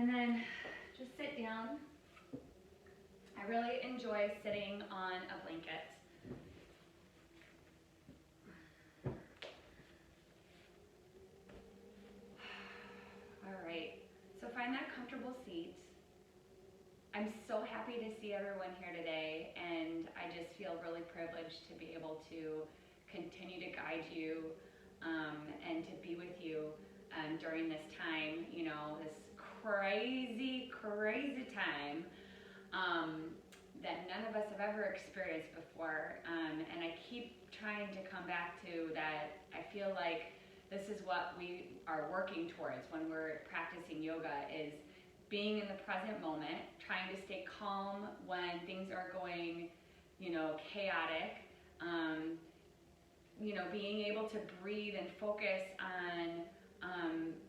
And then just sit down. I really enjoy sitting on a blanket. All right, so find that comfortable seat. I'm so happy to see everyone here today, and I just feel really privileged to be able to continue to guide you and to be with you during this time, you know, this crazy, crazy time that none of us have ever experienced before. And I keep trying to come back to that. I feel like this is what we are working towards when we're practicing yoga, is being in the present moment, trying to stay calm when things are going, you know, chaotic, you know, being able to breathe and focus on,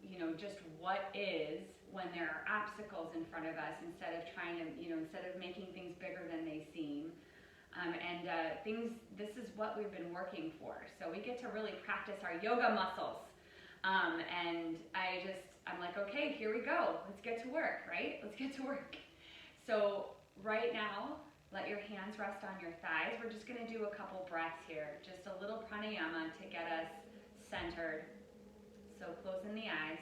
you know, just what is when there are obstacles in front of us, instead of trying to, you know, instead of making things bigger than they seem. This is what we've been working for. So we get to really practice our yoga muscles. And I'm like, okay, here we go. Let's get to work, right? Let's get to work. So right now, let your hands rest on your thighs. We're just gonna do a couple breaths here. Just a little pranayama to get us centered. So closing the eyes,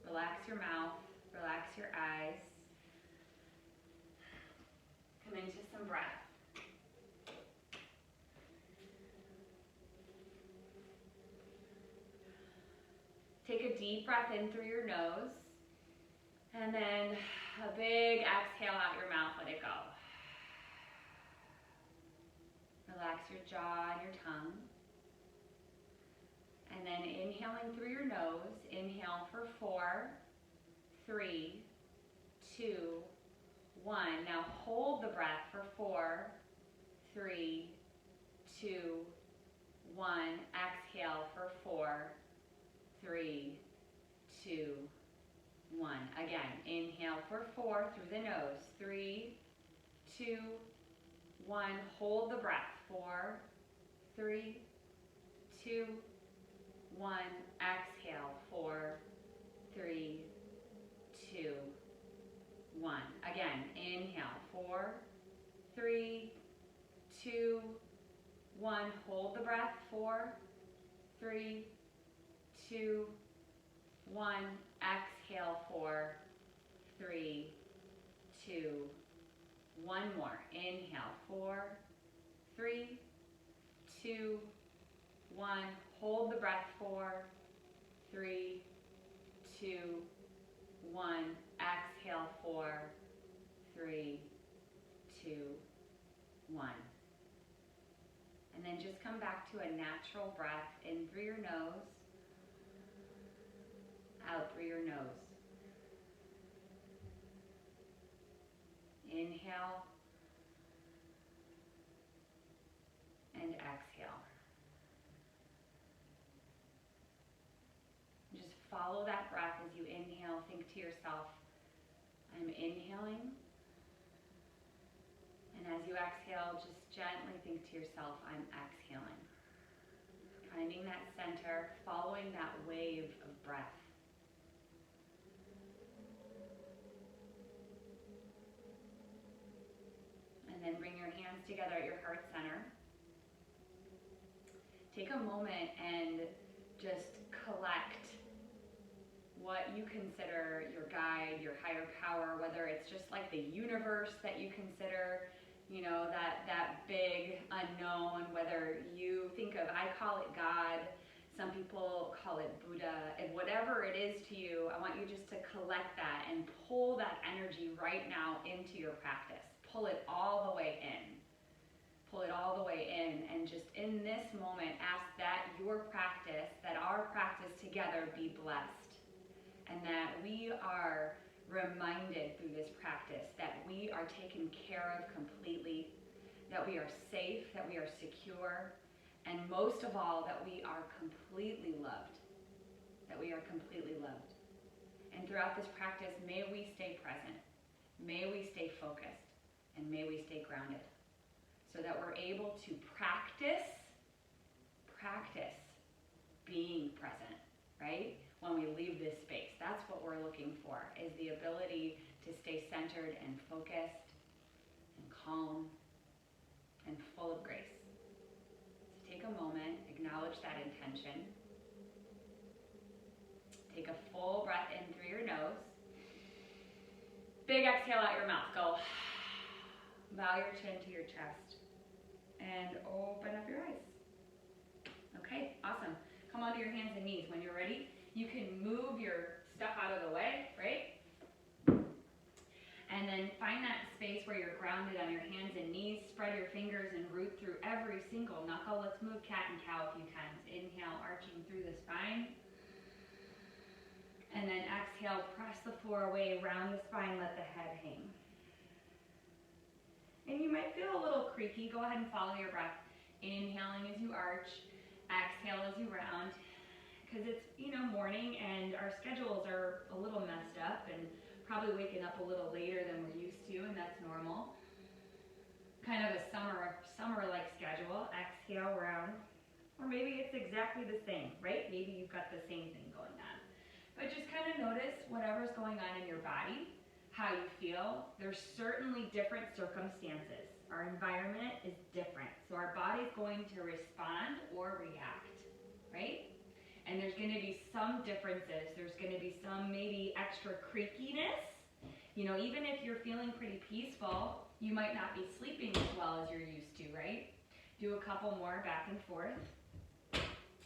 relax your mouth, relax your eyes. Come into some breath. Take a deep breath in through your nose, and then a big exhale out your mouth, let it go. Relax your jaw and your tongue. And then inhaling through your nose, inhale for 4, 3, 2, 1. Now hold the breath for 4, 3, 2, 1. Exhale for 4, 3, 2, 1. Again, inhale for 4 through the nose. 3, 2, 1. Hold the breath. 4, 3, 2, 1. Exhale. 4, 3, 2, 1. Again, inhale. 4, 3, 2, 1. Hold the breath. 4, 3, 2, 1. Exhale. 4, 3, 2, 1 more. Inhale. 4, 3, 2, 1. Hold the breath. 4, 3, 2, 1. Exhale. 4, 3, 2, 1. And then just come back to a natural breath in through your nose, out through your nose. Inhale and exhale. Just follow that breath as you inhale. Think to yourself, I'm inhaling. And as you exhale, just gently think to yourself, I'm exhaling. Finding that center, following that wave of breath. And then bring your hands together at your heart center. Take a moment and just collect what you consider your guide, your higher power, whether it's just like the universe that you consider, you know, that big unknown, whether you think of, I call it God, some people call it Buddha, and whatever it is to you, I want you just to collect that and pull that energy right now into your practice. Pull it all the way in. Pull it all the way in, and just in this moment, ask that your practice, that our practice together be blessed, and that we are reminded through this practice that we are taken care of completely, that we are safe, that we are secure, and most of all, that we are completely loved, that we are completely loved. And throughout this practice, may we stay present, may we stay focused, and may we stay grounded, so that we're able to practice being present, right? When we leave this space. That's what we're looking for, is the ability to stay centered and focused and calm and full of grace. So take a moment, acknowledge that intention. Take a full breath in through your nose. Big exhale out your mouth. Go. Bow your chin to your chest. And open up your eyes. Okay, awesome. Come onto your hands and knees. When you're ready, you can move your stuff out of the way, right? And then find that space where you're grounded on your hands and knees. Spread your fingers and root through every single knuckle. Let's move cat and cow a few times. Inhale, arching through the spine. And then exhale, press the floor away, round the spine, let the head hang. And you might feel a little creaky. Go ahead and follow your breath. Inhaling as you arch, exhale as you round. Because it's, morning and our schedules are a little messed up and probably waking up a little later than we're used to, and that's normal. Kind of a summer-like schedule. Exhale, round. Or maybe it's exactly the same, right? Maybe you've got the same thing going on. But just kind of notice whatever's going on in your body, how you feel. There's certainly different circumstances. Our environment is different. So our body's going to respond or react, right? And there's going to be some differences. There's going to be some maybe extra creakiness. Even if you're feeling pretty peaceful, you might not be sleeping as well as you're used to, right? Do a couple more back and forth.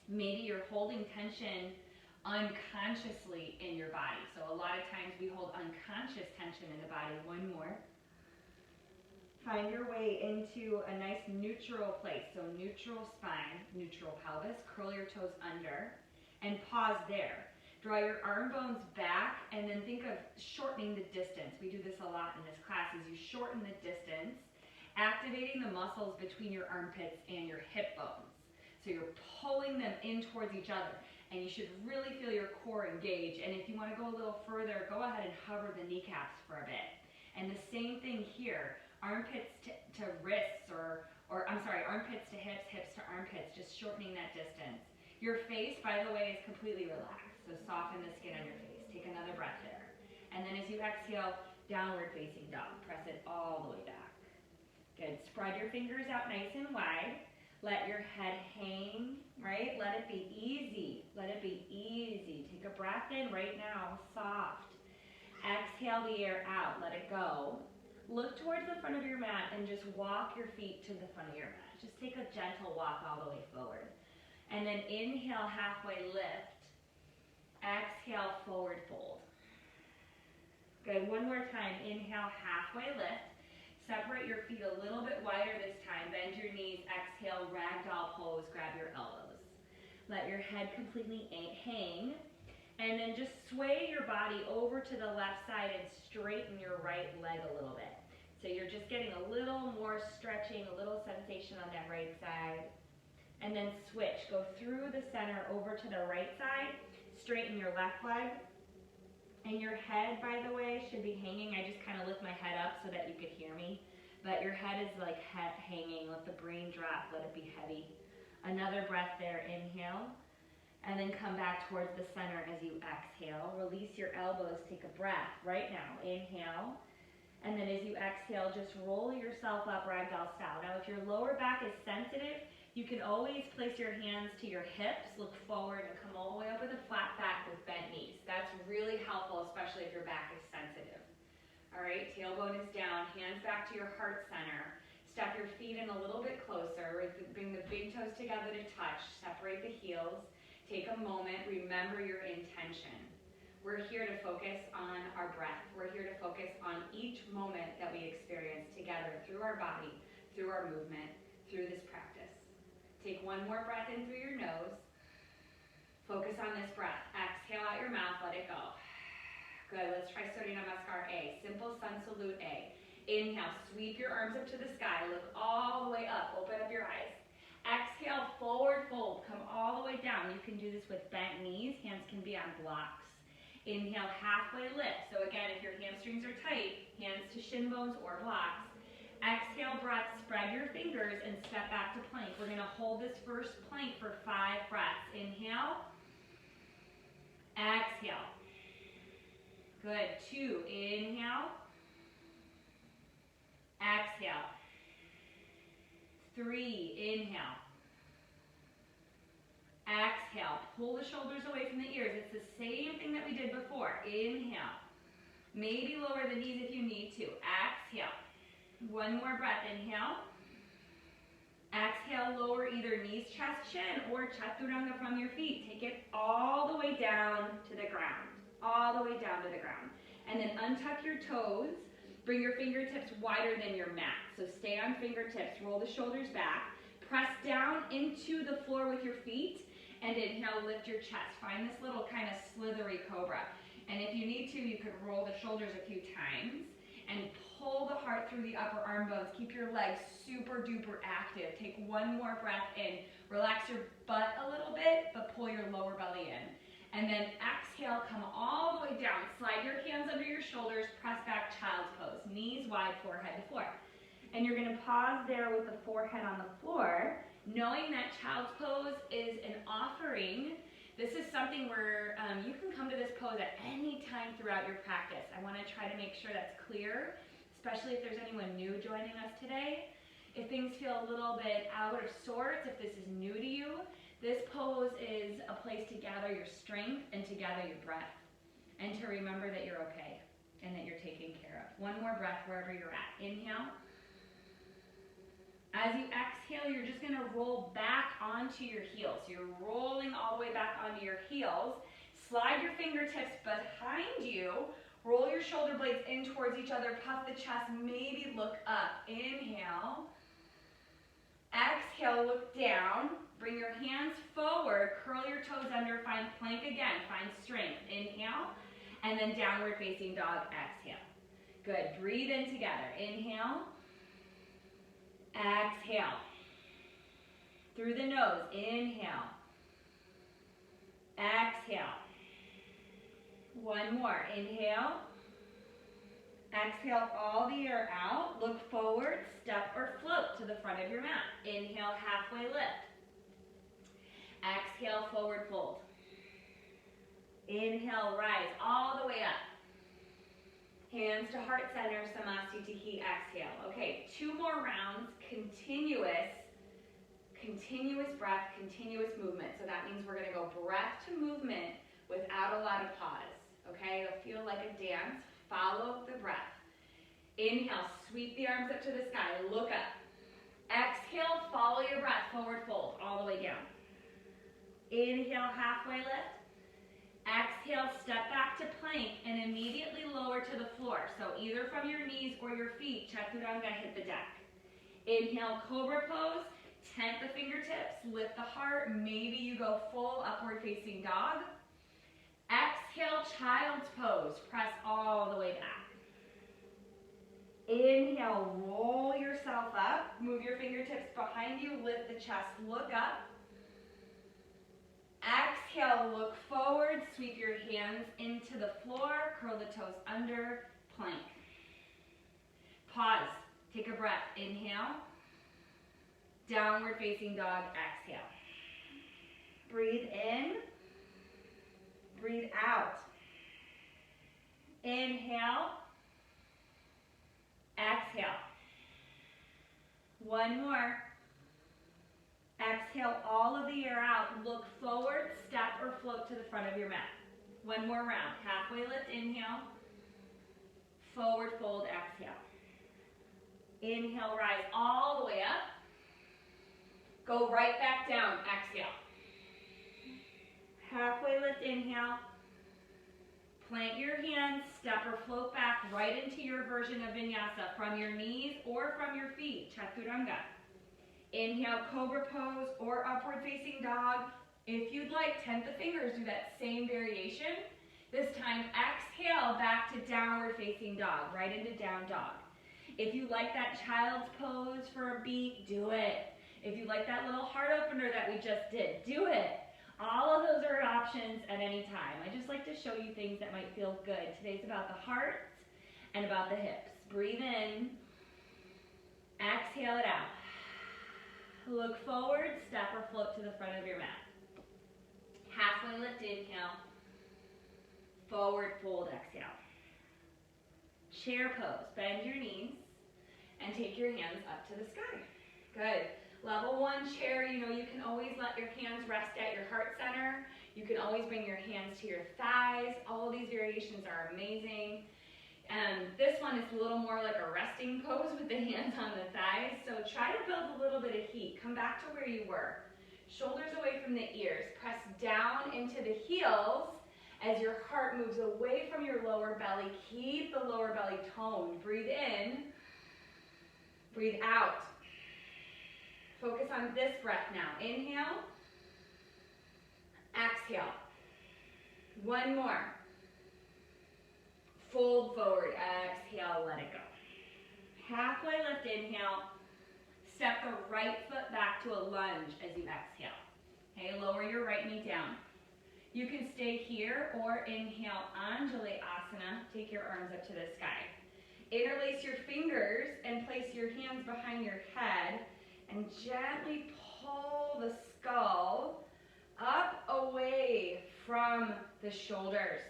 Maybe you're holding tension unconsciously in your body. So a lot of times we hold unconscious tension in the body. One more. Find your way into a nice neutral place. So neutral spine, neutral pelvis. Curl your toes under and pause there. Draw your arm bones back and then think of shortening the distance. We do this a lot in this class, is you shorten the distance, activating the muscles between your armpits and your hip bones. So you're pulling them in towards each other. And you should really feel your core engage. And if you want to go a little further, go ahead and hover the kneecaps for a bit. And the same thing here, armpits to wrists, armpits to hips, hips to armpits, just shortening that distance. Your face, by the way, is completely relaxed. So soften the skin on your face. Take another breath there. And then as you exhale, downward facing dog. Press it all the way back. Good. Spread your fingers out nice and wide. Let your head hang, right? Let it be easy. Let it be easy. Take a breath in right now, soft. Exhale the air out, let it go. Look towards the front of your mat and just walk your feet to the front of your mat. Just take a gentle walk all the way forward. And then inhale, halfway lift. Exhale, forward fold. Good, one more time. Inhale, halfway lift. Separate your feet a little bit wider this time. Bend your knees. Exhale, ragdoll pose. Grab your elbows. Let your head completely hang. And then just sway your body over to the left side and straighten your right leg a little bit. So you're just getting a little more stretching, a little sensation on that right side. And then switch. Go through the center over to the right side. Straighten your left leg. And your head, by the way, should be hanging. I just kind of lift my head up so that you could hear me. But your head is like hanging. Let the brain drop. Let it be heavy. Another breath there. Inhale. And then come back towards the center as you exhale. Release your elbows. Take a breath right now. Inhale. And then as you exhale, just roll yourself up ragdoll style. Now, if your lower back is sensitive, you can always place your hands to your hips, look forward, and come all the way up with a flat back with bent knees. That's really helpful, especially if your back is sensitive. All right, tailbone is down, hands back to your heart center. Step your feet in a little bit closer. Bring the big toes together to touch. Separate the heels. Take a moment. Remember your intention. We're here to focus on our breath. We're here to focus on each moment that we experience together through our body, through our movement, through this practice. Take one more breath in through your nose. Focus on this breath. Exhale out your mouth, let it go. Good, let's try Surya Namaskar A. Simple sun salute A. Inhale, sweep your arms up to the sky. Look all the way up, open up your eyes. Exhale, forward fold, come all the way down. You can do this with bent knees, hands can be on blocks. Inhale, halfway lift. So again, if your hamstrings are tight, hands to shin bones or blocks. Exhale, breath, spread your fingers and step back to plank. We're gonna hold this first plank for 5 breaths. Inhale, exhale. Good. 2, inhale. Exhale. 3, inhale. Exhale. Pull the shoulders away from the ears. It's the same thing that we did before. Inhale. Maybe lower the knees if you need to. Exhale. One more breath. Inhale. Exhale, lower either knees, chest, chin, or chaturanga from your feet. Take it all the way down to the ground. All the way down to the ground. And then untuck your toes. Bring your fingertips wider than your mat. So stay on fingertips. Roll the shoulders back. Press down into the floor with your feet. And inhale, lift your chest. Find this little kind of slithery cobra. And if you need to, you could roll the shoulders a few times. And pull the heart through the upper arm bones. Keep your legs super duper active. Take one more breath in. Relax your butt a little bit, but pull your lower belly in. And then exhale, come all the way down. Slide your hands under your shoulders. Press back, child's pose. Knees wide, forehead to floor. And you're going to pause there with the forehead on the floor, knowing that child's pose is an offering. This is something where you can come to this pose at any time throughout your practice. I want to try to make sure that's clear, especially if there's anyone new joining us today. If things feel a little bit out of sorts, if this is new to you, this pose is a place to gather your strength and to gather your breath and to remember that you're okay and that you're taken care of. One more breath wherever you're at. Inhale. As you exhale, you're just going to roll back onto your heels. You're rolling all the way back onto your heels. Slide your fingertips behind you. Roll your shoulder blades in towards each other. Puff the chest. Maybe look up. Inhale. Exhale, look down. Bring your hands forward. Curl your toes under. Find plank again. Find strength. Inhale. And then downward facing dog. Exhale. Good. Breathe in together. Inhale. Exhale. Through the nose. Inhale. Exhale. One more. Inhale. Exhale all the air out. Look forward, step or float to the front of your mat. Inhale, halfway lift. Exhale, forward fold. Inhale, rise all the way up. Hands to heart center, Samasthiti. Exhale. Okay, 2 more rounds, continuous breath, continuous movement. So that means we're gonna go breath to movement without a lot of pause. Okay, it'll feel like a dance. Follow the breath. Inhale, sweep the arms up to the sky, look up. Exhale, follow your breath, forward fold, all the way down. Inhale, halfway lift. Exhale, step back to plank and immediately lower to the floor. So either from your knees or your feet, chaturanga, hit the deck. Inhale, cobra pose, tent the fingertips, lift the heart. Maybe you go full upward facing dog. Exhale, child's pose, press all the way back. Inhale, roll yourself up, move your fingertips behind you, lift the chest, look up. Exhale, look forward, sweep your hands into the floor, curl the toes under, plank. Pause, take a breath, inhale. Downward facing dog, exhale. Breathe in, breathe out. Inhale, exhale. One more. Exhale all of the air out. Look forward, step or float to the front of your mat. One more round. Halfway lift, inhale. Forward fold, exhale. Inhale, rise all the way up. Go right back down, exhale. Halfway lift, inhale. Plant your hands, step or float back right into your version of vinyasa from your knees or from your feet, chaturanga. Inhale, cobra pose or upward facing dog. If you'd like, tent the fingers, do that same variation. This time, exhale back to downward facing dog, right into down dog. If you like that child's pose for a beat, do it. If you like that little heart opener that we just did, do it. All of those are options at any time. I just like to show you things that might feel good. Today's about the heart and about the hips. Breathe in, exhale it out. Look forward, step or float to the front of your mat. Halfway lift, inhale. Forward fold, exhale. chair pose. Bend your knees and take your hands up to the sky. Good. Level 1 chair, you know, you can always let your hands rest at your heart center. You can always bring your hands to your thighs. All of these variations are amazing. This one is a little more like a resting pose with the hands on the thighs. So try to build a little bit of heat. Come back to where you were. Shoulders away from the ears. Press down into the heels as your heart moves away from your lower belly. Keep the lower belly toned. Breathe in. Breathe out. Focus on this breath now. Inhale. Exhale. One more. Fold forward. Exhale, let it go. Halfway lift, inhale. Step the right foot back to a lunge as you exhale. Okay, lower your right knee down. You can stay here or inhale, Anjali-asana. Take your arms up to the sky. Interlace your fingers and place your hands behind your head and gently pull the skull up away from the shoulders.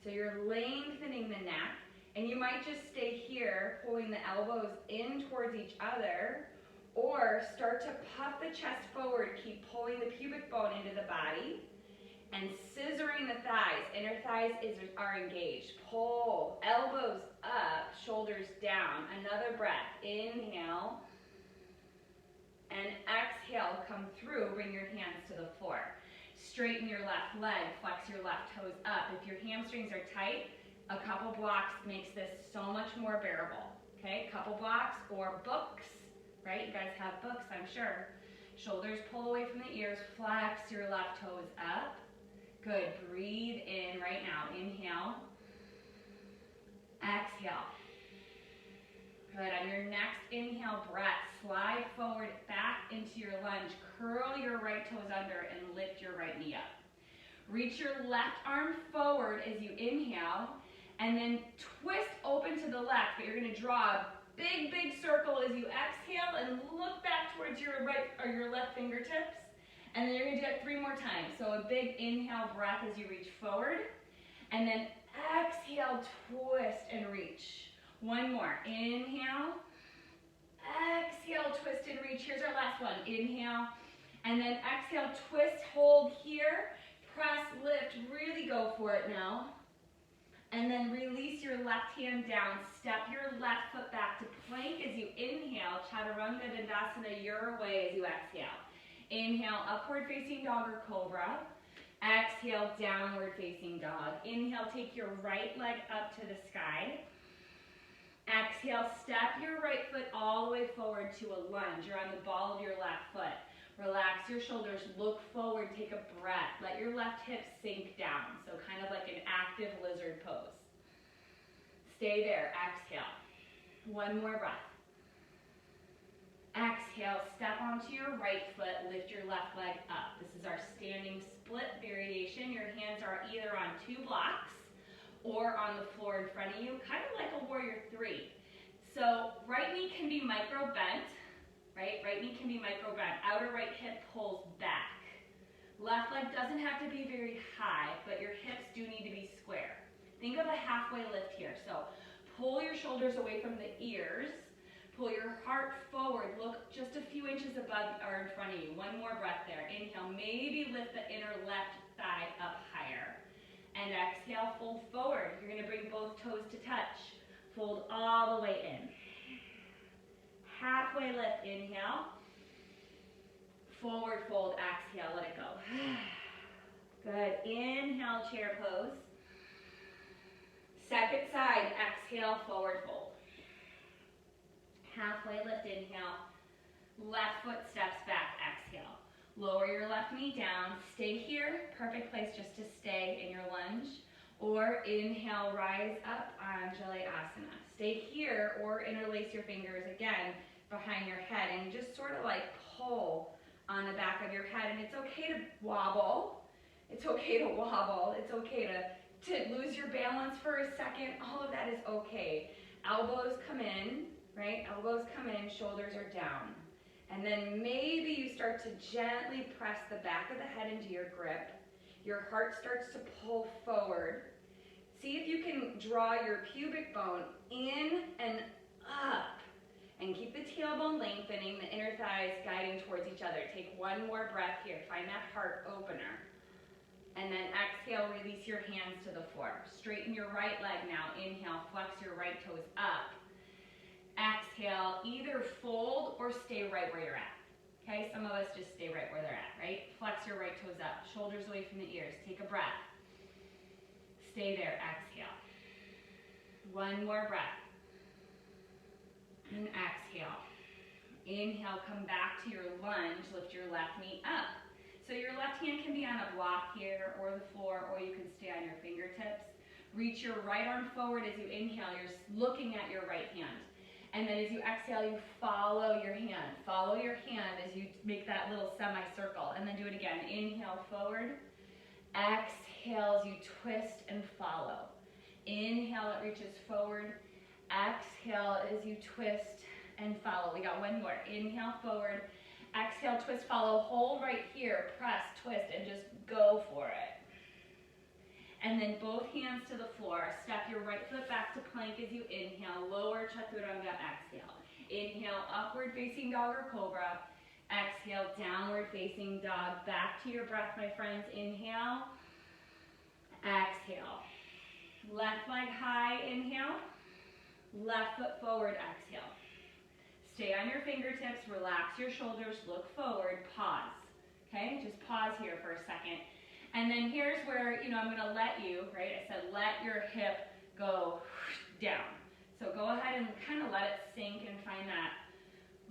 So you're lengthening the neck, and you might just stay here, pulling the elbows in towards each other, or start to puff the chest forward, keep pulling the pubic bone into the body, and scissoring the thighs. Inner thighs are engaged. Pull, elbows up, shoulders down. Another breath. Inhale, and exhale, come through, bring your hands to the floor. Straighten your left leg, flex your left toes up. If your hamstrings are tight, a couple blocks makes this so much more bearable. Okay, a couple blocks or books, right? You guys have books, I'm sure. Shoulders pull away from the ears, flex your left toes up. Good, breathe in right now. Inhale, exhale. Good, on your next inhale breath, slide forward back into your lunge. Curl your right toes under and lift your right knee up. Reach your left arm forward as you inhale, and then twist open to the left, but you're gonna draw a big, big circle as you exhale and look back towards your right or your left fingertips. And then you're gonna do that 3 more times. So a big inhale breath as you reach forward, and then exhale, twist and reach. One more, inhale, exhale, twist and reach. Here's our last one, inhale, and then exhale, twist, hold here, press, lift, really go for it now. And then release your left hand down, step your left foot back to plank as you inhale, Chaturanga Dandasana your way as you exhale. Inhale, upward facing dog or cobra. Exhale, downward facing dog. Inhale, take your right leg up to the sky. Exhale, step your right foot all the way forward to a lunge. You're on the ball of your left foot. Relax your shoulders, look forward, take a breath. Let your left hip sink down, so kind of like an active lizard pose. Stay there, exhale. One more breath. Exhale, step onto your right foot, lift your left leg up. This is our standing split variation. Your hands are either on 2 blocks or on the floor in front of you, kind of like a warrior 3. So right knee can be micro bent, right? Right knee can be micro bent. Outer right hip pulls back. Left leg doesn't have to be very high, but your hips do need to be square. Think of a halfway lift here. So pull your shoulders away from the ears. Pull your heart forward. Look just a few inches above or in front of you. One more breath there. Inhale, maybe lift the inner left thigh up higher. And exhale, fold forward. You're going to bring both toes to touch. Fold all the way in. Halfway lift, inhale. Forward fold, exhale, let it go. Good. Inhale, chair pose. Second side, exhale, forward fold. Halfway lift, inhale. Left foot steps back, exhale. Lower your left knee down. Stay here, perfect place just to stay in your lunge. Or inhale, rise up, Anjali-asana. Stay here or interlace your fingers again behind your head and just sort of like pull on the back of your head. And it's okay to wobble. It's okay to wobble. It's okay to lose your balance for a second. All of that is okay. Elbows come in, right? Elbows come in, shoulders are down. And then maybe you start to gently press the back of the head into your grip. Your heart starts to pull forward. See if you can draw your pubic bone in and up. And keep the tailbone lengthening, the inner thighs guiding towards each other. Take one more breath here. Find that heart opener. And then exhale, release your hands to the floor. Straighten your right leg now. Inhale, flex your right toes up. Exhale, either fold or stay right where you're at. Okay, some of us just stay right where they're at, right? Flex your right toes up, shoulders away from the ears. Take a breath. Stay there, exhale. One more breath. And exhale. Inhale, come back to your lunge, lift your left knee up. So your left hand can be on a block here or the floor, or you can stay on your fingertips. Reach your right arm forward as you inhale, you're looking at your right hand. And then as you exhale, you follow your hand. Follow your hand as you make that little semicircle, and then do it again. Inhale, forward. Exhale as you twist and follow. Inhale, it reaches forward. Exhale as you twist and follow. We got one more. Inhale, forward. Exhale, twist, follow. Hold right here. Press, twist, and just go for it. And then both hands to the floor. Step your right foot back to plank as you inhale. Lower chaturanga, exhale. Inhale, upward facing dog or cobra. Exhale, downward facing dog. Back to your breath, my friends. Inhale. Exhale. Left leg high, inhale. Left foot forward, exhale. Stay on your fingertips, relax your shoulders, look forward, pause. Okay, just pause here for a second. And then here's where, I'm gonna let you, right? I said let your hip go down. So go ahead and kind of let it sink and find that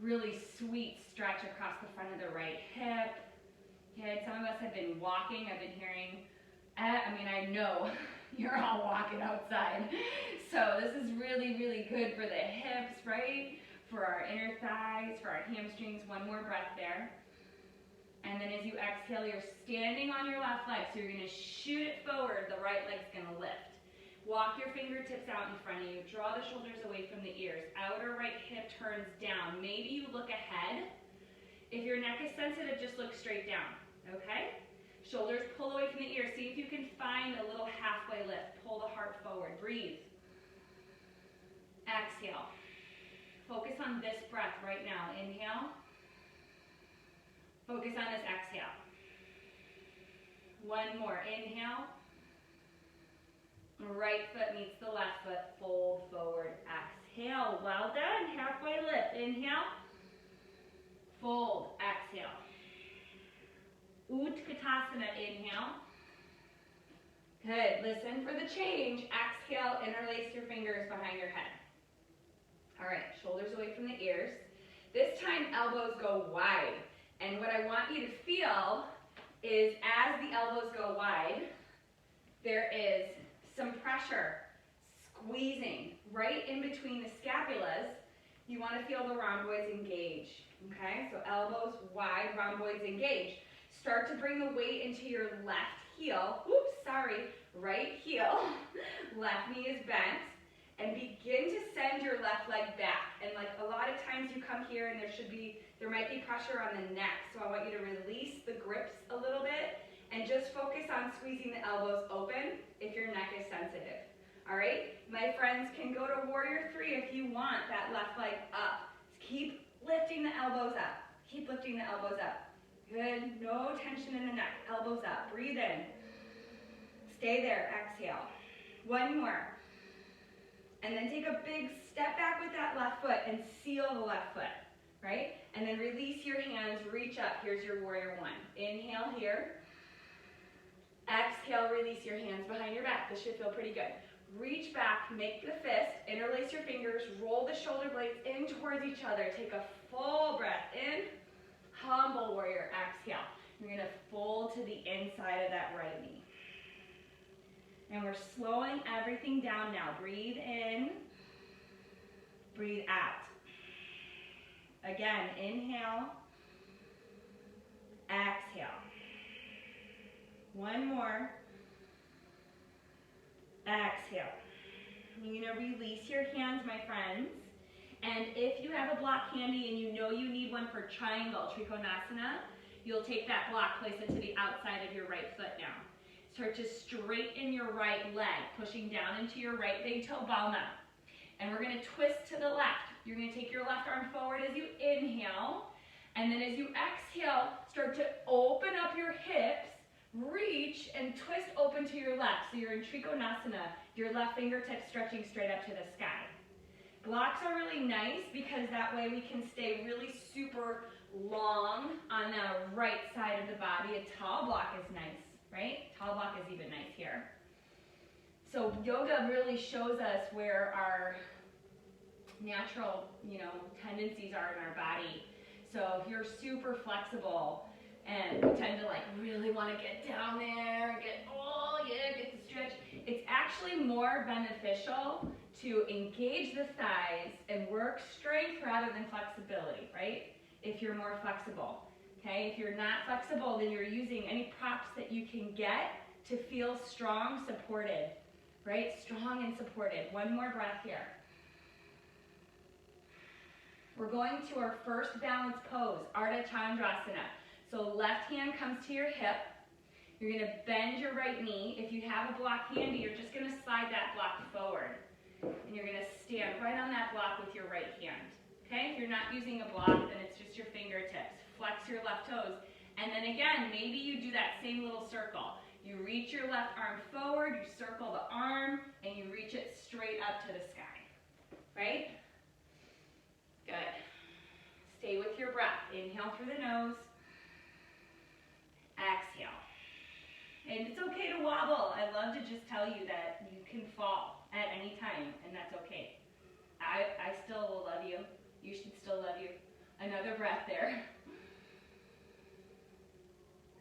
really sweet stretch across the front of the right hip. Okay, some of us have been walking, I've been hearing, I know you're all walking outside. So this is really, really good for the hips, right? For our inner thighs, for our hamstrings. One more breath there. And then as you exhale, you're standing on your left leg. So you're gonna shoot it forward, the right leg's gonna lift. Walk your fingertips out in front of you. Draw the shoulders away from the ears. Outer right hip turns down. Maybe you look ahead. If your neck is sensitive, just look straight down, okay? Shoulders pull away from the ears. See if you can find a little halfway lift. Pull the heart forward. Breathe. Exhale. Focus on this breath right now. Inhale. Focus on this exhale. One more. Inhale. Right foot meets the left foot. Fold forward. Exhale. Well done. Halfway lift. Inhale. Fold. Exhale. Utkatasana, inhale. Good, listen for the change. Exhale, interlace your fingers behind your head. All right, shoulders away from the ears. This time, elbows go wide. And what I want you to feel is as the elbows go wide, there is some pressure, squeezing right in between the scapulas. You want to feel the rhomboids engage, okay? So elbows wide, rhomboids engage. Start to bring the weight into your left heel. Right heel. Left knee is bent. And begin to send your left leg back. And like a lot of times you come here and there might be pressure on the neck. So I want you to release the grips a little bit and just focus on squeezing the elbows open if your neck is sensitive. All right? My friends can go to warrior 3 if you want that left leg up. Keep lifting the elbows up. Keep lifting the elbows up. Good, no tension in the neck, elbows up, breathe in. Stay there, exhale. One more. And then take a big step back with that left foot and seal the left foot, right? And then release your hands, reach up, here's your warrior 1. Inhale here. Exhale, release your hands behind your back. This should feel pretty good. Reach back, make the fist, interlace your fingers, roll the shoulder blades in towards each other. Take a full breath in. Humble warrior, exhale. You're gonna fold to the inside of that right knee. And we're slowing everything down now. Breathe in, breathe out. Again, inhale, exhale. One more, exhale. You're gonna release your hands, my friends. And if you have a block handy and you know you need one for triangle, Trikonasana, you'll take that block, place it to the outside of your right foot now. Start to straighten your right leg, pushing down into your right big toe ball now. And we're gonna twist to the left. You're gonna take your left arm forward as you inhale, and then as you exhale, start to open up your hips, reach and twist open to your left. So you're in Trikonasana, your left fingertips stretching straight up to the sky. Blocks are really nice because that way we can stay really super long on the right side of the body. A tall block is nice, right? Tall block is even nice here. So yoga really shows us where our natural, tendencies are in our body. So if you're super flexible and you tend to like really want to get down there and get the stretch, it's actually more beneficial to engage the thighs and work strength rather than flexibility, right? If you're more flexible, okay? If you're not flexible, then you're using any props that you can get to feel strong, supported, right? Strong and supported. One more breath here. We're going to our first balance pose, Ardha Chandrasana. So left hand comes to your hip. You're gonna bend your right knee. If you have a block handy, you're just gonna slide that block forward. And you're gonna stand right on that block with your right hand. Okay, if you're not using a block, then it's just your fingertips. Flex your left toes. And then again, maybe you do that same little circle. You reach your left arm forward, you circle the arm, and you reach it straight up to the sky. Right? Good. Stay with your breath. Inhale through the nose. Exhale. And it's okay to wobble. I love to just tell you that you can fall at any time, and that's okay. I still will love you. You should still love you. Another breath there.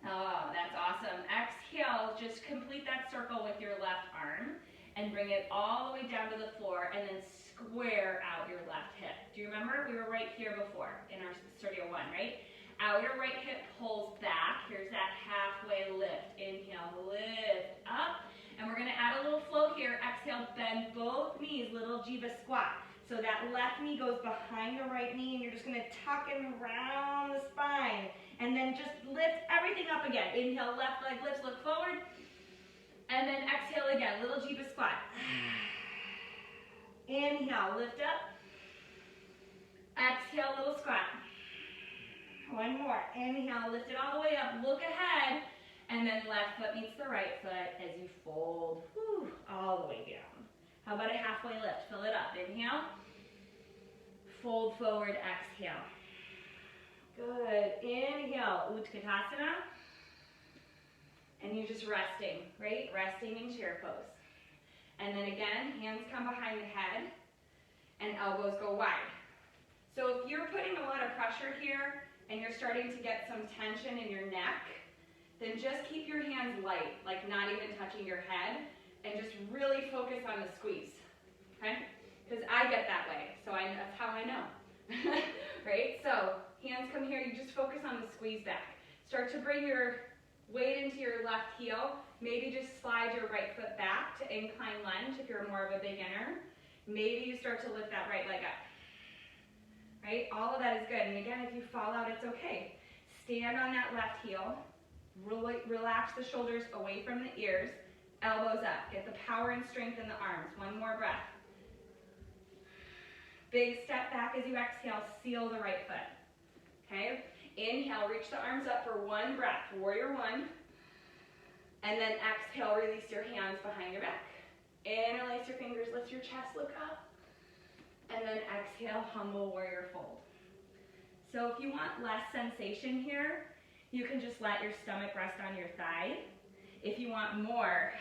Oh, that's awesome. Exhale, just complete that circle with your left arm and bring it all the way down to the floor and then square out your left hip. Do you remember? We were right here before in our Studio 1, right? Outer right hip pulls back. Here's that halfway lift. Inhale, lift up. And we're gonna add a little flow here. Exhale, bend both knees, little jiva squat. So that left knee goes behind the right knee and you're just gonna tuck and round the spine. And then just lift everything up again. Inhale, left leg lifts, look forward. And then exhale again, little jiva squat. Inhale, lift up. Exhale, little squat. One more. Inhale, lift it all the way up, look ahead, and then left foot meets the right foot as you fold all the way down. How about a halfway lift? Fill it up. Inhale. Fold forward, exhale. Good. Inhale, Utkatasana. And you're just resting, right? Resting in chair pose. And then again, hands come behind the head and elbows go wide. So if you're putting a lot of pressure here and you're starting to get some tension in your neck, then just keep your hands light, like not even touching your head, and just really focus on the squeeze, okay? Because I get that way, so that's how I know, right? So hands come here, you just focus on the squeeze back. Start to bring your weight into your left heel. Maybe just slide your right foot back to incline lunge if you're more of a beginner. Maybe you start to lift that right leg up, right? All of that is good. And again, if you fall out, it's okay. Stand on that left heel. Relax the shoulders away from the ears. Elbows up. Get the power and strength in the arms. One more breath. Big step back as you exhale. Seal the right foot. Okay? Inhale, reach the arms up for one breath. Warrior one. And then exhale, release your hands behind your back. Interlace your fingers, lift your chest, look up. And then exhale, humble warrior fold. So if you want less sensation here, you can just let your stomach rest on your thigh. If you want more,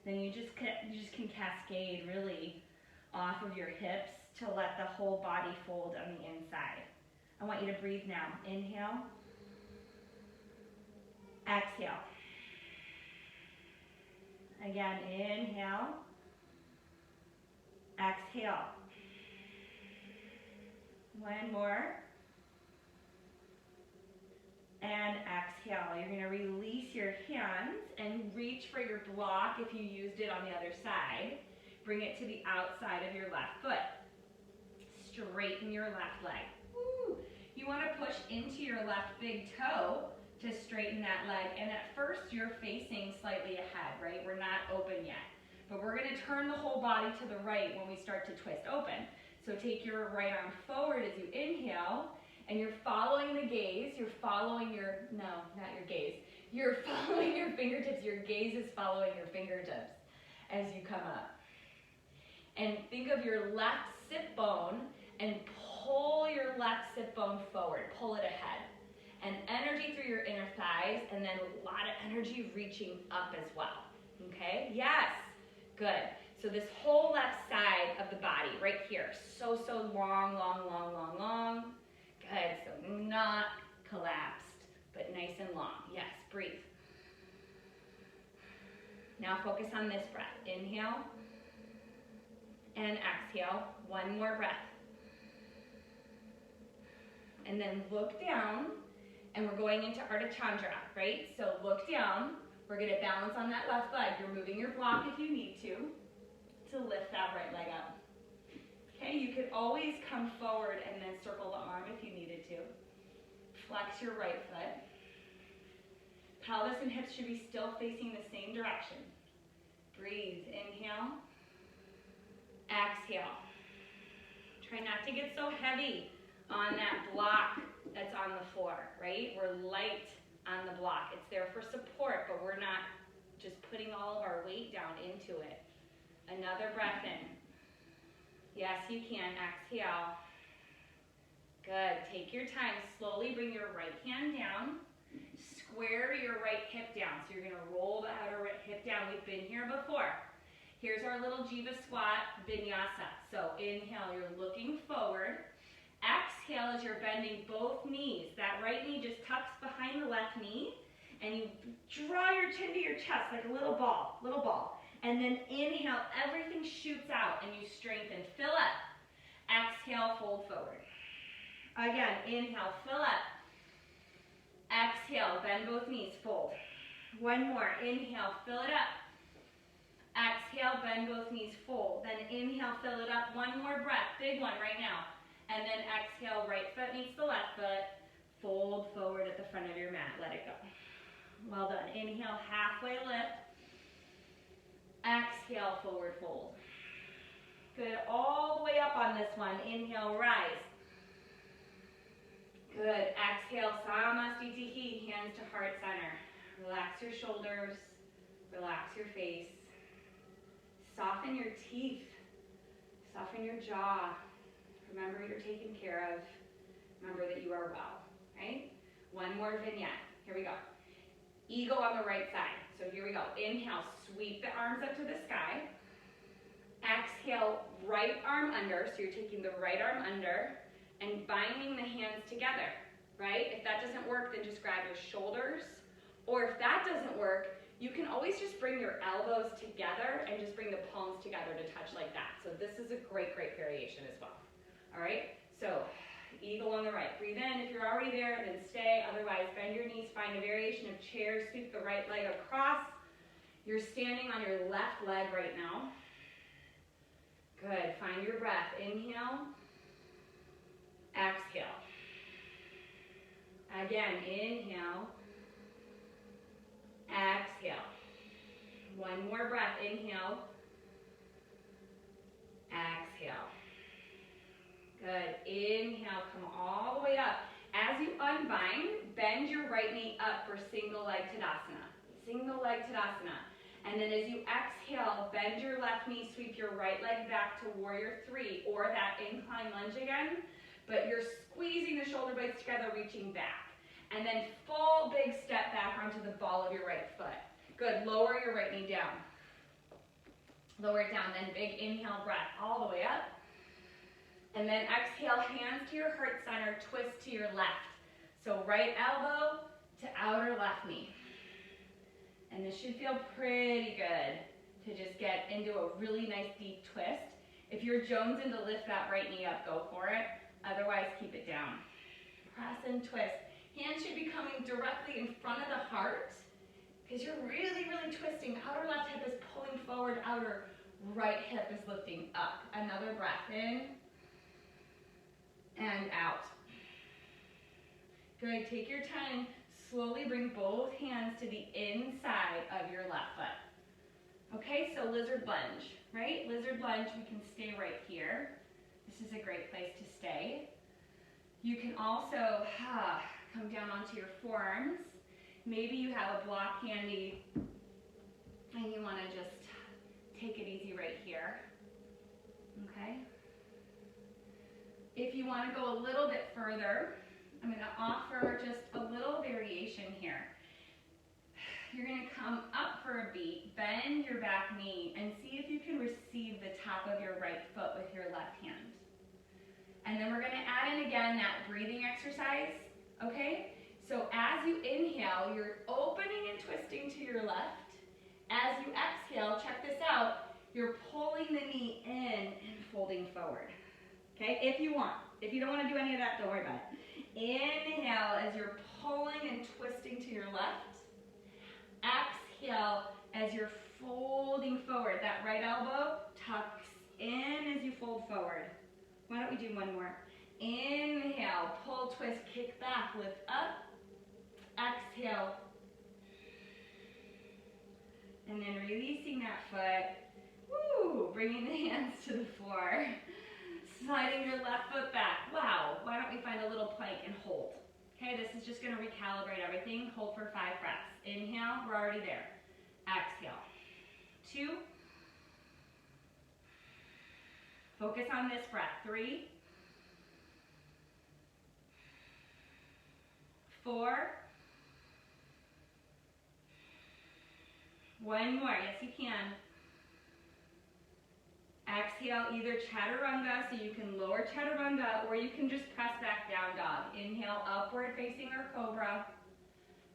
then you just can cascade really off of your hips to let the whole body fold on the inside. I want you to breathe now. Inhale. Exhale. Again, inhale. Exhale. One more. And exhale. You're going to release your hands and reach for your block if you used it on the other side. Bring it to the outside of your left foot. Straighten your left leg. Woo. You want to push into your left big toe to straighten that leg. And at first you're facing slightly ahead, right? We're not open yet. But we're gonna turn the whole body to the right when we start to twist open. So take your right arm forward as you inhale, and you're following the gaze. You're following your, no, not your gaze. You're following your fingertips. Your gaze is following your fingertips as you come up. And think of your left sit bone and pull your left sit bone forward. Pull it ahead. And energy through your inner thighs, and then a lot of energy reaching up as well. Okay? Yes. Good. So this whole left side of the body, right here, so long, long, long, long, long. Good. So not collapsed, but nice and long. Yes. Breathe. Now focus on this breath. Inhale and exhale. One more breath. And then look down, and we're going into Ardha Chandra, right? So look down. We're going to balance on that left leg. You're moving your block if you need to lift that right leg up. Okay, you could always come forward and then circle the arm if you needed to. Flex your right foot. Pelvis and hips should be still facing the same direction. Breathe. Inhale. Exhale. Try not to get so heavy on that block that's on the floor, right? We're light on the block. It's there for support, but we're not just putting all of our weight down into it. Another breath in. Yes, you can. Exhale. Good. Take your time. Slowly bring your right hand down. Square your right hip down. So you're going to roll the outer right hip down. We've been here before. Here's our little Jiva squat vinyasa. So inhale, you're looking forward. Exhale as you're bending both knees. That right knee just tucks behind the left knee, and you draw your chin to your chest like a little ball, And then inhale, everything shoots out, and you strengthen. Fill up. Exhale, fold forward. Again, inhale, fill up. Exhale, bend both knees, fold. One more. Inhale, fill it up. Exhale, bend both knees, fold. Then inhale, fill it up. One more breath, big one right now. And then exhale, right foot meets the left foot. Fold forward at the front of your mat. Let it go. Well done. Inhale, halfway lift. Exhale, forward fold. Good. All the way up on this one. Inhale, rise. Good. Exhale, Samasthiti, hands to heart center. Relax your shoulders. Relax your face. Soften your teeth. Soften your jaw. Remember you're taken care of. Remember that you are well, right? One more vignette. Here we go. Eagle on the right side. So here we go. Inhale, sweep the arms up to the sky. Exhale, right arm under. So you're taking the right arm under and binding the hands together, right? If that doesn't work, then just grab your shoulders. Or if that doesn't work, you can always just bring your elbows together and just bring the palms together to touch like that. So this is a great, great variation as well. All right, so eagle on the right. Breathe in. If you're already there, then stay. Otherwise, bend your knees. Find a variation of chair. Sweep the right leg across. You're standing on your left leg right now. Good. Find your breath. Inhale. Exhale. Again, inhale. Exhale. One more breath. Inhale. Exhale. Good. Inhale, come all the way up. As you unbind, bend your right knee up for single leg Tadasana. Single leg Tadasana. And then as you exhale, bend your left knee, sweep your right leg back to warrior 3 or that incline lunge again. But you're squeezing the shoulder blades together, reaching back. And then full big step back onto the ball of your right foot. Good. Lower your right knee down. Lower it down. Then big inhale breath all the way up. And then exhale, hands to your heart center, twist to your left. So right elbow to outer left knee. And this should feel pretty good to just get into a really nice deep twist. If you're jonesing to lift that right knee up, go for it. Otherwise, keep it down. Press and twist. Hands should be coming directly in front of the heart because you're really, really twisting. Outer left hip is pulling forward, outer right hip is lifting up. Another breath in. And out. Good, take your time. slowly bring both hands to the inside of your left foot. Okay, so lizard lunge, right? Lizard lunge, we can stay right here. This is a great place to stay. You can also come down onto your forearms. Maybe you have a block handy and you want to just take it easy right here. Okay? If you want to go a little bit further, I'm going to offer just a little variation here. You're going to come up for a beat, bend your back knee, and see if you can receive the top of your right foot with your left hand. And then we're going to add in again that breathing exercise, okay? So as you inhale, you're opening and twisting to your left. As you exhale, check this out, you're pulling the knee in and folding forward, okay? If you want. If you don't want to do any of that, don't worry about it. Inhale as you're pulling and twisting to your left. Exhale as you're folding forward. That right elbow tucks in as you fold forward. Why don't we do one more? Inhale, pull, twist, kick back, lift up. Exhale. And then releasing that foot. Woo! Bringing the hands to the floor. Sliding your left foot back. Wow. Why don't we find a little plank and hold? Okay, this is just going to recalibrate everything. Hold for 5 breaths. Inhale, we're already there. Exhale. 2. Focus on this breath. 3. 4. 1 more. Yes, you can. Exhale, either chaturanga, so you can lower chaturanga, or you can just press back down dog. Inhale, upward facing or cobra,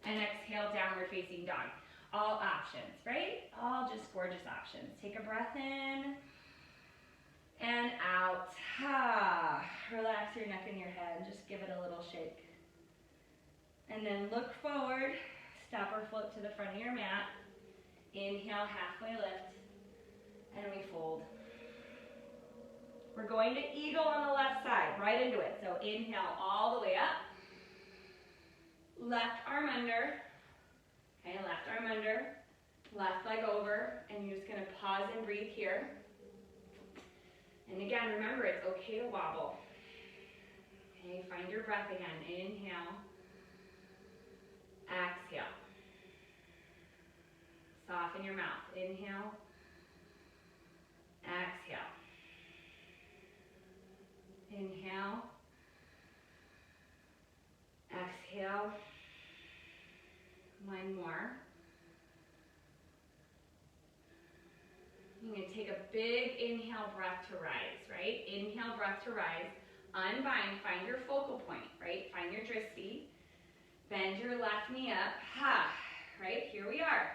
and exhale, downward facing dog. All options, right? All just gorgeous options. Take a breath in and out. Relax your neck and your head. Just give it a little shake. And then look forward. Stop or float to the front of your mat. Inhale, halfway lift, and we fold. We're going to eagle on the left side, right into it. So inhale all the way up. Left arm under. Okay, left arm under. Left leg over. And you're just going to pause and breathe here. And again, remember, it's okay to wobble. Okay, find your breath again. Inhale. Exhale. Soften your mouth. Inhale. Exhale. Inhale. Exhale. 1 more. You're going to take a big inhale breath to rise, right? Inhale breath to rise. Unbind. Find your focal point, right? Find your drishti. Bend your left knee up. Right? Here we are.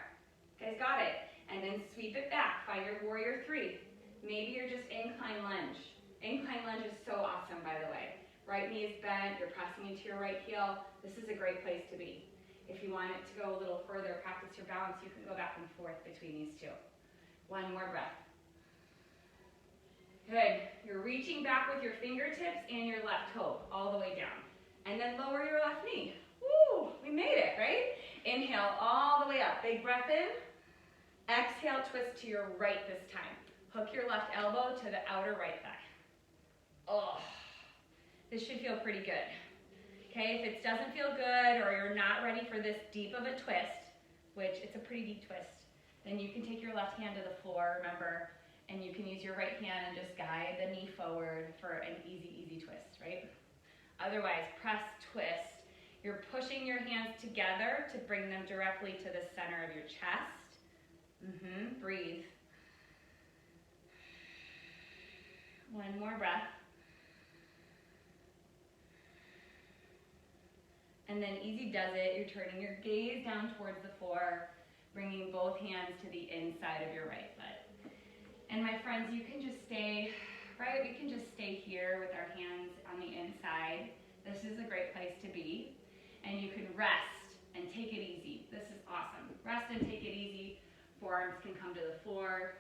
You guys got it. And then sweep it back. Find your warrior 3. Maybe you're just incline lunge. Incline lunge is so awesome, by the way. Right knee is bent. You're pressing into your right heel. This is a great place to be. If you want it to go a little further, practice your balance, you can go back and forth between these two. 1 more breath. Good. You're reaching back with your fingertips and your left toe all the way down. And then lower your left knee. Woo! We made it, right? Inhale all the way up. Big breath in. Exhale, twist to your right this time. Hook your left elbow to the outer right thigh. Oh, this should feel pretty good. Okay, if it doesn't feel good or you're not ready for this deep of a twist, which it's a pretty deep twist, then you can take your left hand to the floor, remember, and you can use your right hand and just guide the knee forward for an easy twist, right? Otherwise, press, twist. You're pushing your hands together to bring them directly to the center of your chest. Breathe. 1 more breath. And then easy does it. You're turning your gaze down towards the floor, bringing both hands to the inside of your right foot. And my friends, you can just stay, right? We can just stay here with our hands on the inside. This is a great place to be. And you can rest and take it easy. This is awesome. Rest and take it easy. Forearms can come to the floor.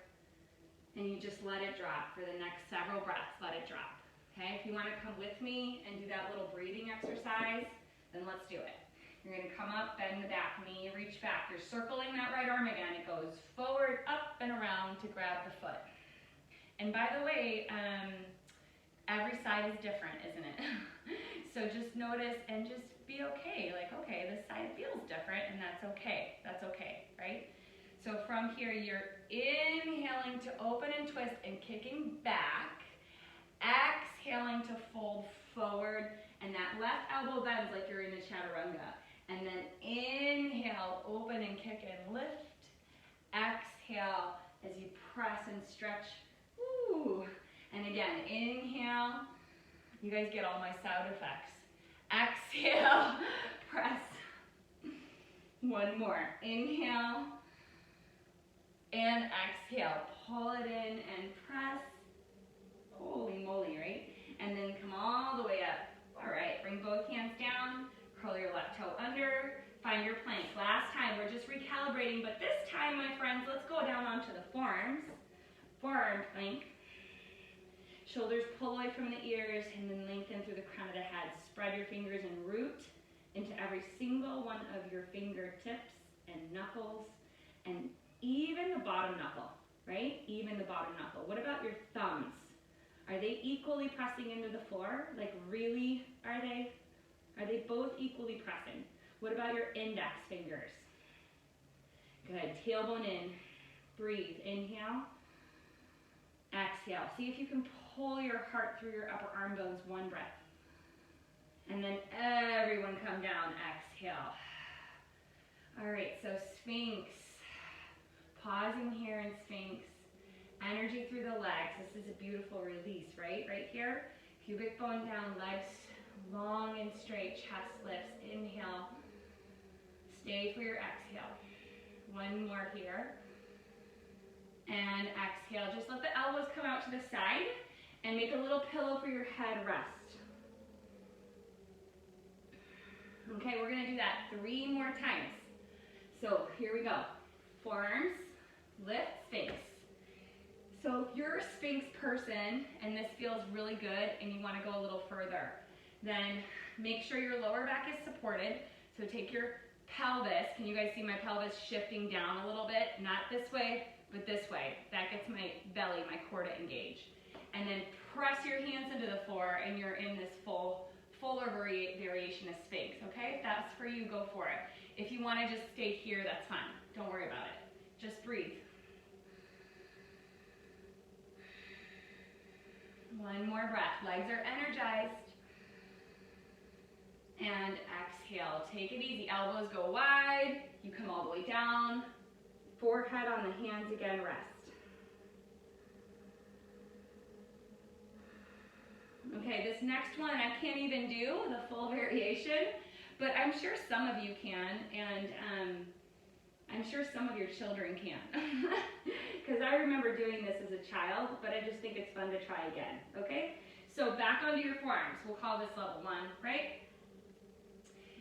And you just let it drop for the next several breaths. Let it drop. Okay? If you want to come with me and do that little breathing exercise, then let's do it. You're gonna come up, bend the back knee, reach back. You're circling that right arm again. It goes forward, up, and around to grab the foot. And by the way, every side is different, isn't it? So just notice and just be okay. Like, okay, this side feels different, and that's okay. That's okay, right? So from here, you're inhaling to open and twist and kicking back. Exhaling to fold forward, and that left elbow bends like you're in a chaturanga. And then inhale, open and kick and lift. Exhale as you press and stretch. Woo. And again, inhale. You guys get all my sound effects. Exhale, press. One more. Inhale and exhale. Pull it in and press. Holy moly, right? And then come all the way up. All right, bring both hands down. Curl your left toe under. Find your plank. Last time, we're just recalibrating, but this time, my friends, let's go down onto the forearms. Forearm plank. Shoulders pull away from the ears and then lengthen through the crown of the head. Spread your fingers and root into every single one of your fingertips and knuckles and even the bottom knuckle, right? Even the bottom knuckle. What about your thumbs? Are they equally pressing into the floor? Like really, are they? Are they both equally pressing? What about your index fingers? Good, tailbone in. Breathe, inhale. Exhale. See if you can pull your heart through your upper arm bones, one breath. And then everyone come down, exhale. All right, so Sphinx. Pausing here in Sphinx. Energy through the legs. This is a beautiful release, right? Right here. Pubic bone down, legs long and straight, chest lifts. Inhale. Stay for your exhale. One more here. And exhale. Just let the elbows come out to the side and make a little pillow for your head rest. Okay, we're going to do that 3 more times. So here we go. Forearms, lift, Sphinx. So if you're a Sphinx person and this feels really good and you want to go a little further, then make sure your lower back is supported. So take your pelvis. Can you guys see my pelvis shifting down a little bit? Not this way, but this way. That gets my belly, my core to engage. And then press your hands into the floor and you're in this fuller variation of Sphinx, okay? If that's for you, go for it. If you want to just stay here, that's fine. Don't worry about it. Just breathe. One more breath. Legs are energized. And exhale. Take it easy. Elbows go wide. You come all the way down. Forehead on the hands again, rest. Okay, this next one I can't even do the full variation, but I'm sure some of you can, and I'm sure some of your children can. Because I remember doing this as a child, but I just think it's fun to try again, okay? So back onto your forearms. We'll call this level 1, right?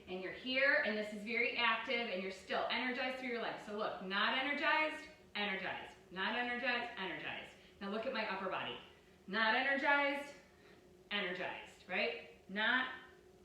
And you're here, and this is very active, and you're still energized through your legs. So look, not energized, energized. Not energized, energized. Now look at my upper body. Not energized, energized, right? Not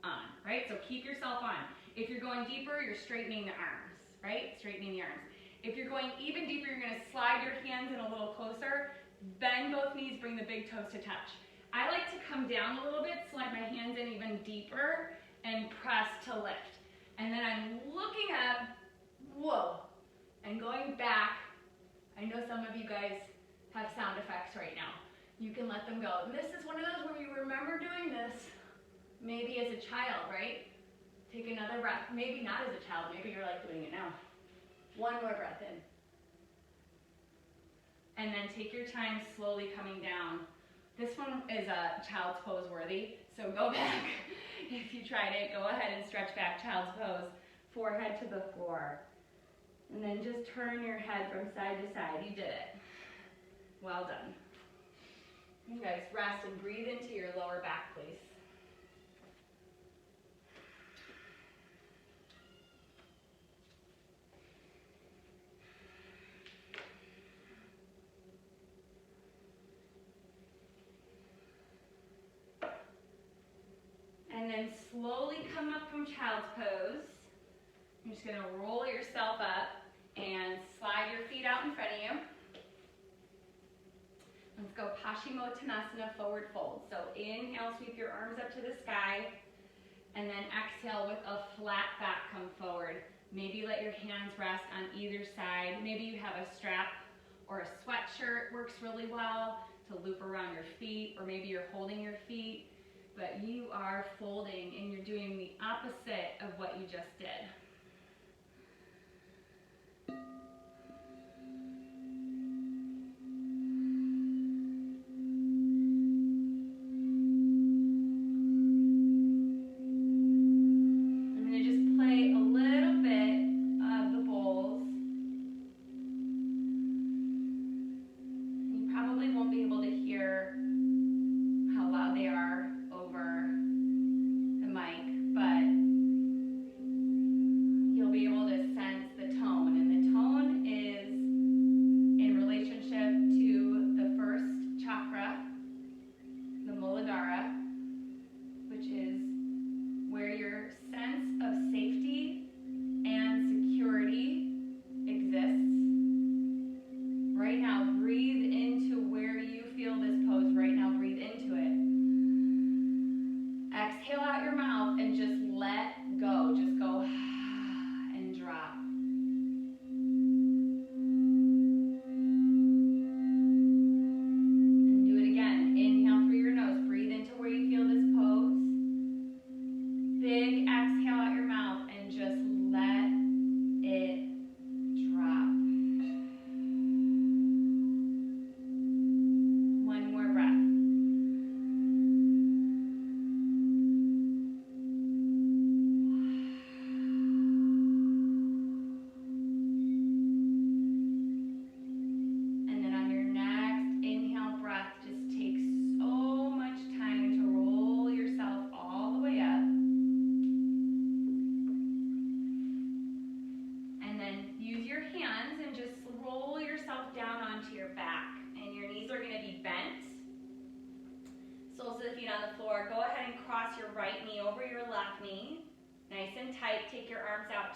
on, right? So keep yourself on. If you're going deeper, you're straightening the arms, right? Straightening the arms. If you're going even deeper, you're gonna slide your hands in a little closer, bend both knees, bring the big toes to touch. I like to come down a little bit, slide my hands in even deeper, and press to lift. And then I'm looking up, whoa, and going back. I know some of you guys have sound effects right now. You can let them go. And this is one of those where you remember doing this, maybe as a child, right? Take another breath. Maybe not as a child. Maybe you're like doing it now. One more breath in. And then take your time slowly coming down. This one is a child's pose worthy, so go back. If you tried it, go ahead and stretch back child's pose. Forehead to the floor. And then just turn your head from side to side. You did it. Well done. You guys rest and breathe into your lower back, please. And then slowly come up from child's pose. You're just gonna roll yourself up and slide your feet out in front of you. Let's go Paschimottanasana, forward fold. So inhale, sweep your arms up to the sky, and then exhale with a flat back, come forward. Maybe let your hands rest on either side. Maybe you have a strap or a sweatshirt, works really well to loop around your feet, or maybe you're holding your feet, but you are folding and you're doing the opposite of what you just did.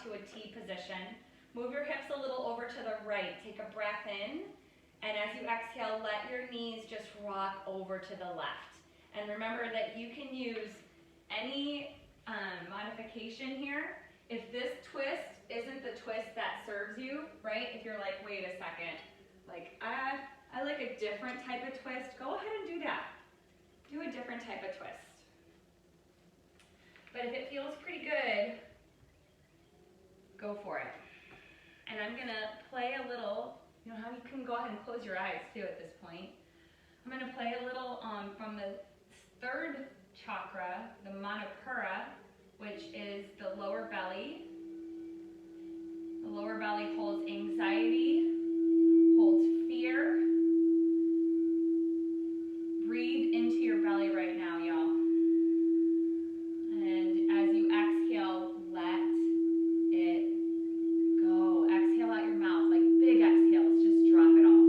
To a T position. Move your hips a little over to the right. Take a breath in, and as you exhale, let your knees just rock over to the left. And remember that you can use any modification here. If this twist isn't the twist that serves you, right? If you're like, wait a second, like I like a different type of twist, go ahead and do that. Do a different type of twist. But if it feels pretty good, go for it. And I'm gonna play a little, you know how you can go ahead and close your eyes too at this point. I'm gonna play a little from the third chakra, the Manipura, which is the lower belly. The lower belly holds anxiety, holds fear. Breathe into your belly right now, y'all. And as you exhale, let it go. Exhale out your mouth, like big exhales, just drop it all.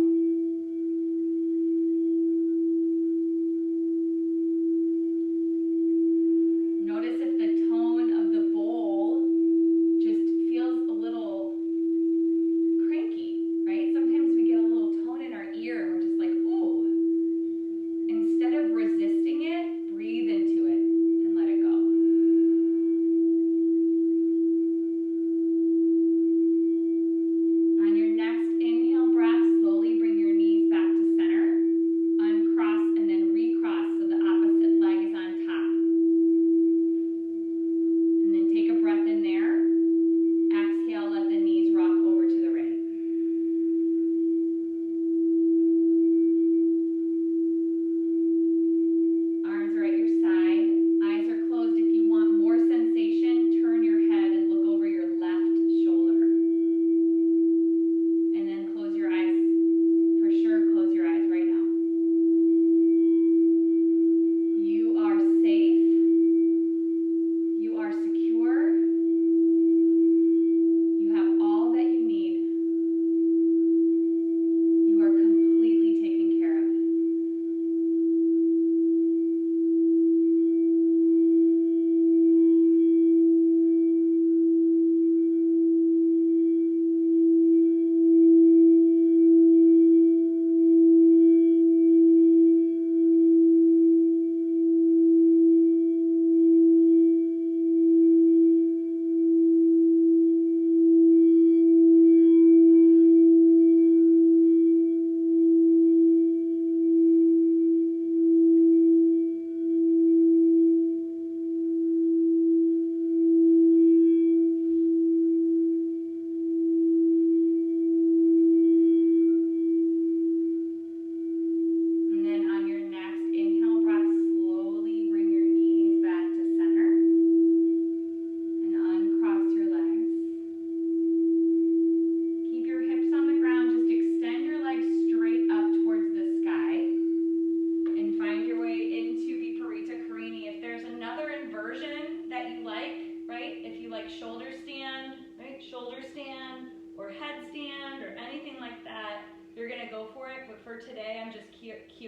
Notice if the tone of the bowl just feels a little cranky, right?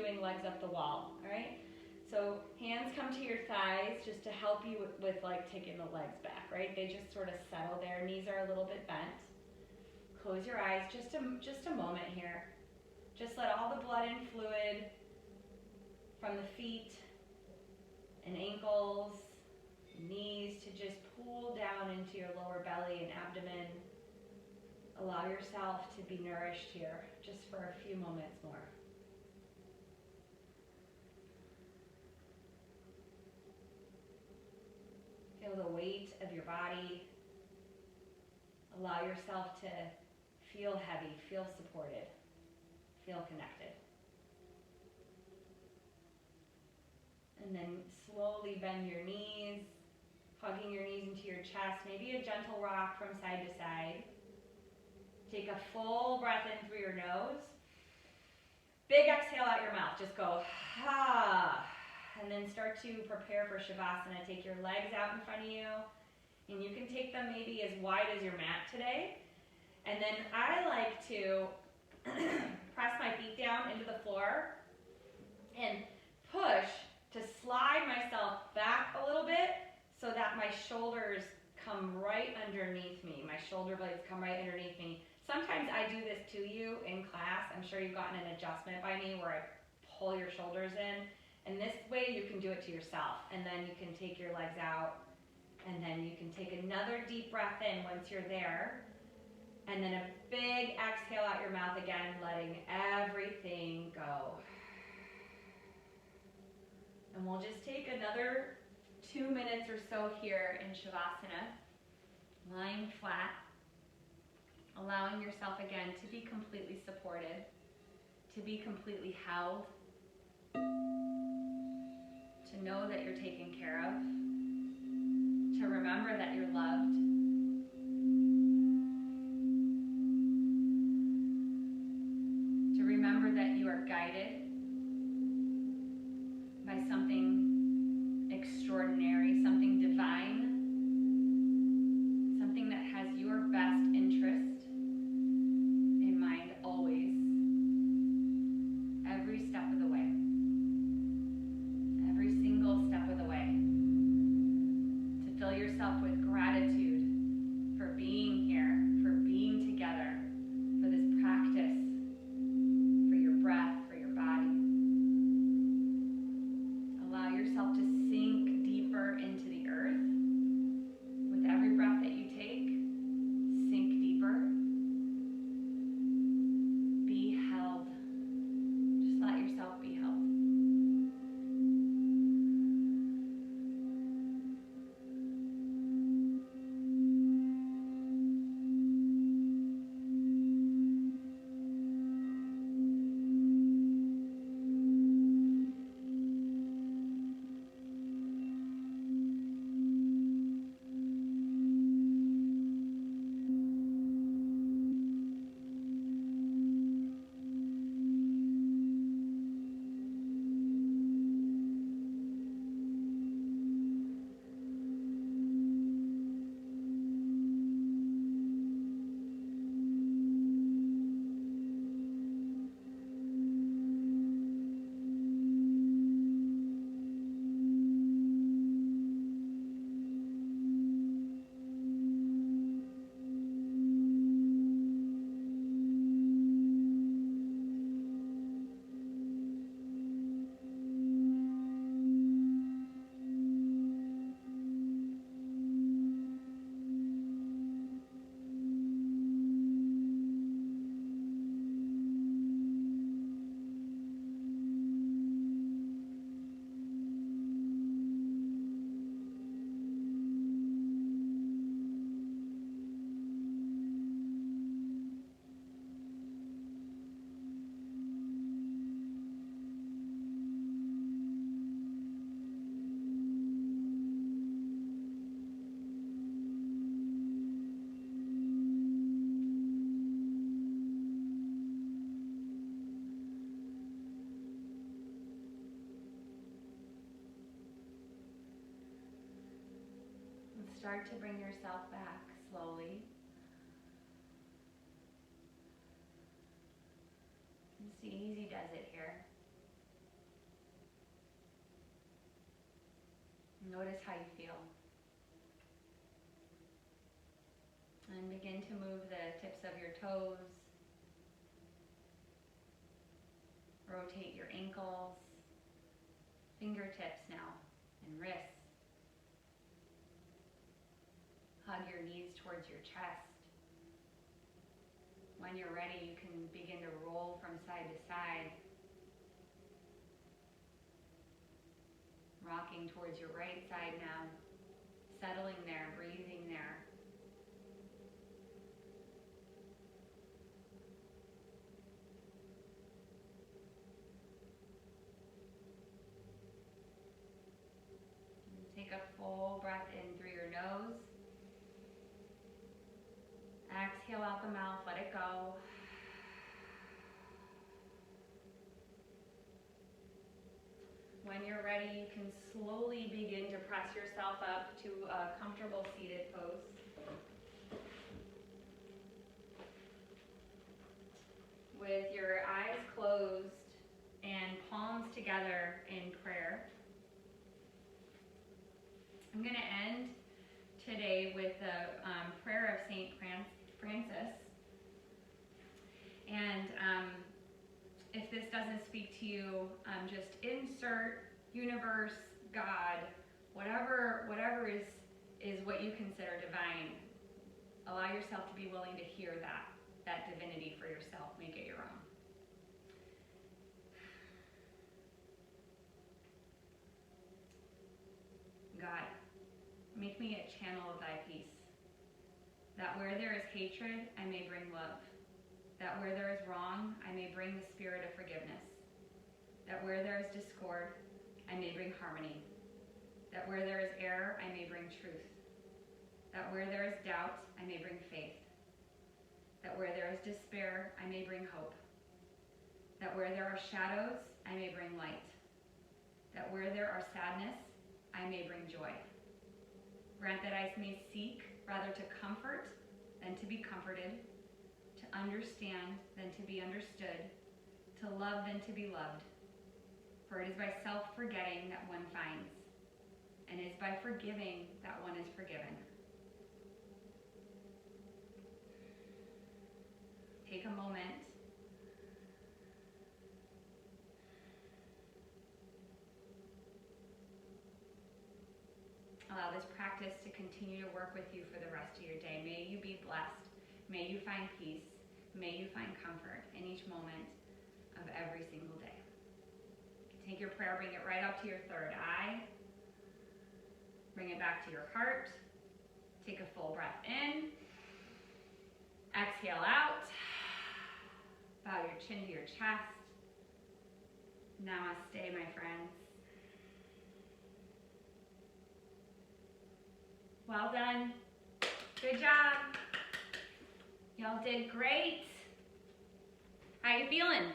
doing legs up the wall, all right? So hands come to your thighs just to help you with like taking the legs back, right? They just sort of settle there. Knees are a little bit bent. Close your eyes just a moment here. Just let all the blood and fluid from the feet and ankles, knees to just pool down into your lower belly and abdomen. Allow yourself to be nourished here just for a few moments more. Feel the weight of your body. Allow yourself to feel heavy, feel supported, feel connected. And then slowly bend your knees, hugging your knees into your chest, maybe a gentle rock from side to side. Take a full breath in through your nose. Big exhale out your mouth. Just go, ha. And then start to prepare for Shavasana. Take your legs out in front of you. And you can take them maybe as wide as your mat today. And then I like to press my feet down into the floor and push to slide myself back a little bit so that my shoulders come right underneath me. My shoulder blades come right underneath me. Sometimes I do this to you in class. I'm sure you've gotten an adjustment by me where I pull your shoulders in. And this way you can do it to yourself. And then you can take your legs out. And then you can take another deep breath in once you're there. And then a big exhale out your mouth again, letting everything go. And we'll just take another 2 minutes or so here in Shavasana, lying flat, allowing yourself again to be completely supported, to be completely held, to know that you're taken care of, to remember that you're loved, to remember that you are guided by something extraordinary, something divine, something that has your best interest in mind always, every step of the way, every single step of the way. To fill yourself with gratitude for being here, for being together, for this practice, for your breath, for your body. Allow yourself to sink deeper into the earth. With every breath that you take, sink deeper. Be held. Just let yourself be held. Start to bring yourself back slowly. Just easy does it here. Notice how you feel. And begin to move the tips of your toes. Rotate your ankles, fingertips now, and wrists. Hug your knees towards your chest. When you're ready, you can begin to roll from side to side, rocking towards your right side now, settling there, breathing there. Take a full breath in through your nose. Exhale out the mouth, let it go. When you're ready, you can slowly begin to press yourself up to a comfortable seated pose. With your eyes closed and palms together in prayer. I'm going to end today with the prayer of St. Francis. And if this doesn't speak to you, just insert universe, God, whatever is what you consider divine. Allow yourself to be willing to hear that divinity for yourself. Make it your own. God, make me a channel of thy peace, that where there is hatred, I may bring love, that where there is wrong, I may bring the spirit of forgiveness, that where there is discord, I may bring harmony, that where there is error, I may bring truth, that where there is doubt, I may bring faith, that where there is despair, I may bring hope, that where there are shadows, I may bring light, that where there are sadness, I may bring joy. Grant that I may seek rather to comfort than to be comforted, to understand than to be understood, to love than to be loved. For it is by self-forgetting that one finds, and it is by forgiving that one is forgiven. Take a moment. Allow this practice to continue to work with you for the rest of your day. May you be blessed. May you find peace. May you find comfort in each moment of every single day. Take your prayer, bring it right up to your third eye. Bring it back to your heart. Take a full breath in. Exhale out. Bow your chin to your chest. Namaste, my friends. Well done. Good job. Y'all did great. How you feeling?